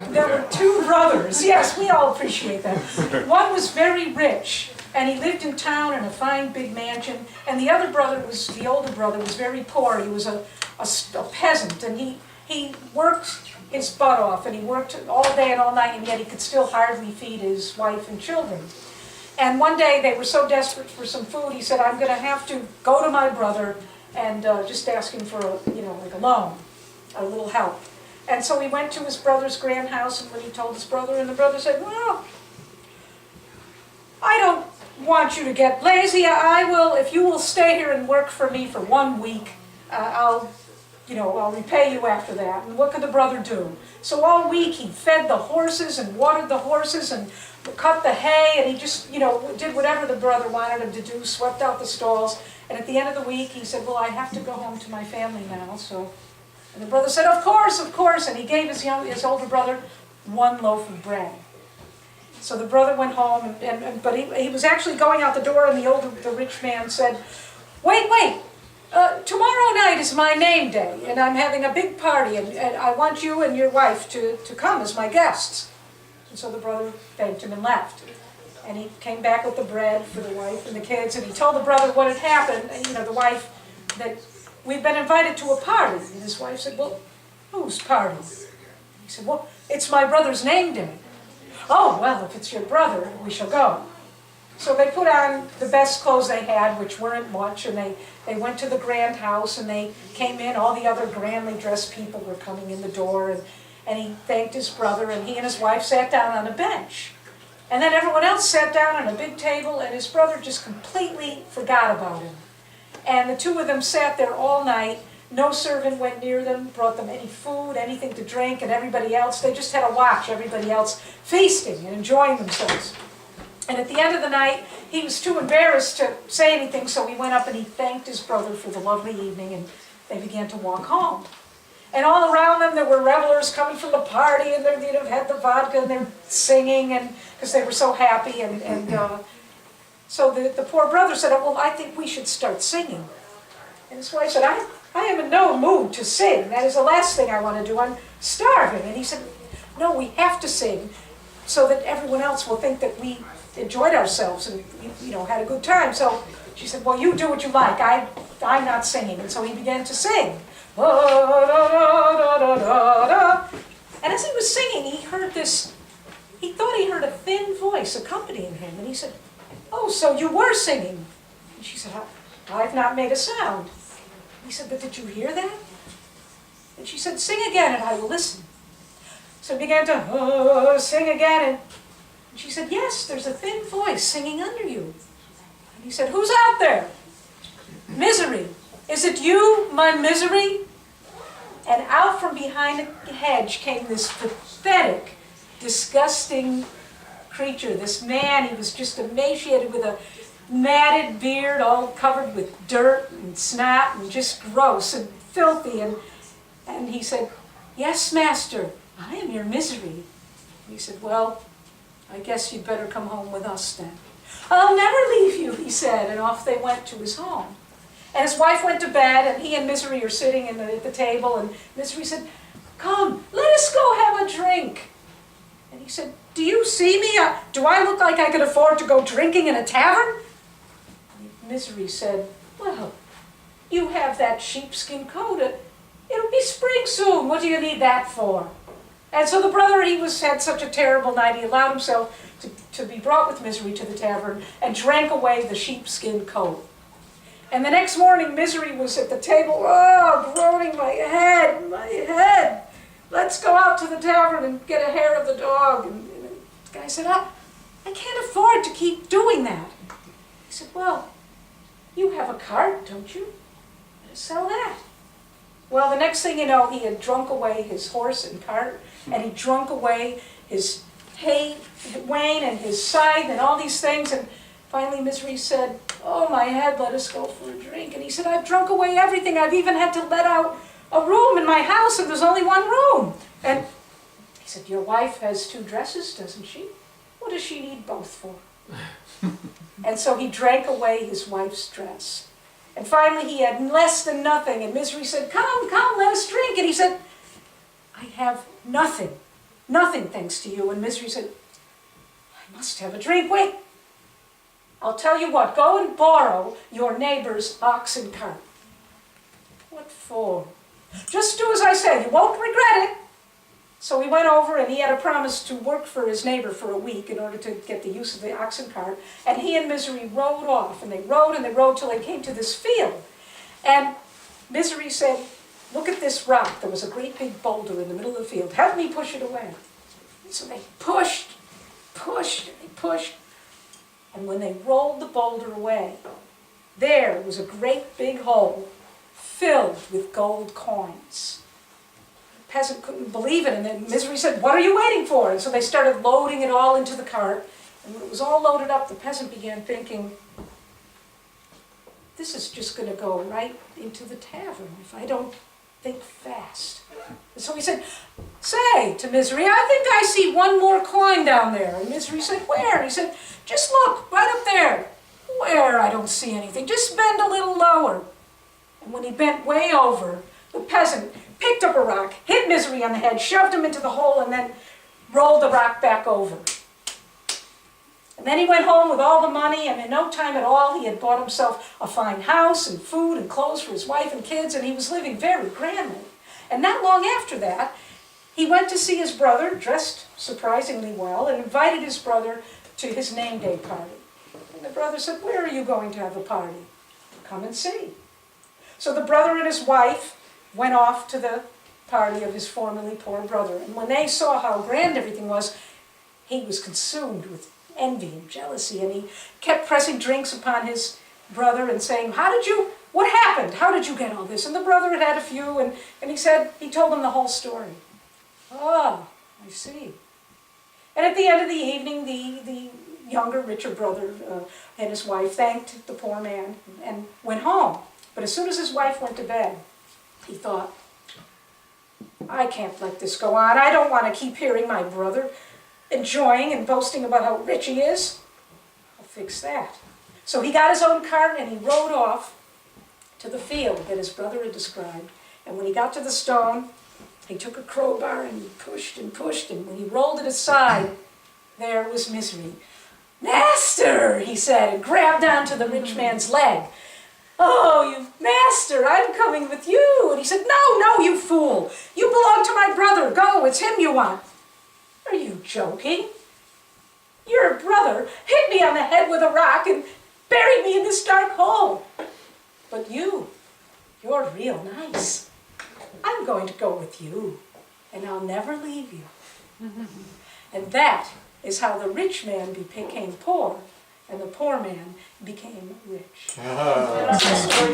There were two brothers. Yes, we all appreciate that. One was very rich, and he lived in town in a fine big mansion, and the other brother was, the older brother, was very poor. He was a peasant, and he worked his butt off, and he worked all day and all night, and yet he could still hardly feed his wife and children. And one day they were so desperate for some food, he said, I'm going to have to go to my brother and just ask him for, like a loan, a little help. And so he went to his brother's grand house, and when he told his brother, and the brother said, well, I don't want you to get lazy. I will, if you will stay here and work for me for 1 week, I'll repay you after that. And what could the brother do? So all week he fed the horses and watered the horses and cut the hay, and he just, did whatever the brother wanted him to do, swept out the stalls. And at the end of the week, he said, well, I have to go home to my family now, so... And the brother said, of course, and he gave his older brother 1 loaf of bread. So the brother went home, but he was actually going out the door, and the rich man said, wait, tomorrow night is my name day, and I'm having a big party, and I want you and your wife to come as my guests. And so the brother thanked him and left. And he came back with the bread for the wife and the kids, and he told the brother what had happened, and the wife, that we've been invited to a party. And his wife said, well, whose party? He said, well, it's my brother's name day. Oh, well, if it's your brother, we shall go. So they put on the best clothes they had, which weren't much, and they went to the grand house, and they came in. All the other grandly dressed people were coming in the door, and he thanked his brother, and he and his wife sat down on a bench. And then everyone else sat down on a big table, and his brother just completely forgot about him. And the two of them sat there all night. No servant went near them, brought them any food, anything to drink, and everybody else, they just had to watch everybody else feasting and enjoying themselves. And at the end of the night, he was too embarrassed to say anything, so he went up and he thanked his brother for the lovely evening, and they began to walk home. And all around them, there were revelers coming from the party, and they had the vodka, and they're singing, and because they were so happy, so the poor brother said, well, I think we should start singing. And his wife said, I am in no mood to sing. That is the last thing I want to do. I'm starving. And he said, no, we have to sing so that everyone else will think that we enjoyed ourselves and had a good time. So she said, well, you do what you like. I'm not singing. And so he began to sing. And as he was singing, he thought he heard a thin voice accompanying him. And he said, oh, so you were singing? And she said, I've not made a sound. He said, but did you hear that? And she said, sing again and I will listen. So he began to sing again, and she said, yes, there's a thin voice singing under you. And he said, who's out there? Misery. Is it you, my misery? And out from behind the hedge came this pathetic, disgusting creature, this man. He was just emaciated with a matted beard all covered with dirt and snot and just gross and filthy. And he said, yes, master, I am your misery. And he said, well, I guess you'd better come home with us then. I'll never leave you, he said, and off they went to his home. And his wife went to bed, and he and Misery are sitting at the table, and Misery said, come, let us go have a drink. And he said, do you see me? Do I look like I could afford to go drinking in a tavern? And Misery said, well, you have that sheepskin coat. It'll be spring soon. What do you need that for? And so the brother, had such a terrible night, he allowed himself to be brought with Misery to the tavern and drank away the sheepskin coat. And the next morning, Misery was at the table, groaning, my head. Let's go out to the tavern and get a hair of the dog. And the guy said, I can't afford to keep doing that. He said, well, you have a cart, don't you? Better sell that. Well, the next thing you know, he had drunk away his horse and cart, and he drunk away his hay wain and his scythe and all these things. And finally, Misery said, oh, my head, let us go for a drink. And he said, I've drunk away everything. I've even had to let out a room in my house, and there's only one room. And he said, your wife has 2 dresses, doesn't she? What does she need both for? And so he drank away his wife's dress. And finally he had less than nothing, and Misery said, come, let us drink. And he said, I have nothing Nothing thanks to you. And Misery said, I must have a drink. Wait, I'll tell you what, go and borrow your neighbor's oxen cart. What for? Just do as I say, you won't regret it. So he went over and he had a promise to work for his neighbor for a week in order to get the use of the oxen cart. And he and Misery rode off, and they rode till they came to this field. And Misery said, look at this rock. There was a great big boulder in the middle of the field. Help me push it away. So they pushed, and they pushed. And when they rolled the boulder away, there was a great big hole filled with gold coins. The peasant couldn't believe it, and then Misery said, what are you waiting for? And so they started loading it all into the cart. And when it was all loaded up, the peasant began thinking, this is just going to go right into the tavern if I don't think fast. And so he said, say to Misery, I think I see one more coin down there. And Misery said, where? He said, just look, right up there. Where? I don't see anything. Just bend a little lower. And when he bent way over, the peasant picked up a rock, hit Misery on the head, shoved him into the hole, and then rolled the rock back over. And then he went home with all the money, and in no time at all, he had bought himself a fine house and food and clothes for his wife and kids, and he was living very grandly. And not long after that, he went to see his brother, dressed surprisingly well, and invited his brother to his name day party. And the brother said, where are you going to have a party? Come and see. So the brother and his wife went off to the party of his formerly poor brother. And when they saw how grand everything was, he was consumed with envy and jealousy, and he kept pressing drinks upon his brother and saying, what happened? How did you get all this? And the brother had had a few, and he told him the whole story. Ah, I see. And at the end of the evening, the younger, richer brother and his wife thanked the poor man and went home. But as soon as his wife went to bed, he thought, I can't let this go on. I don't want to keep hearing my brother enjoying and boasting about how rich he is. I'll fix that. So he got his own cart and he rode off to the field that his brother had described. And when he got to the stone, he took a crowbar and he pushed, and when he rolled it aside, there was Misery. Master, he said, and grabbed onto the rich man's leg. Oh, you master, I'm coming with you. And he said, no, you fool. You belong to my brother. Go, it's him you want. Are you joking? Your brother hit me on the head with a rock and buried me in this dark hole. But you're real nice. I'm going to go with you, and I'll never leave you. And that is how the rich man became poor, and the poor man became rich. That's the story.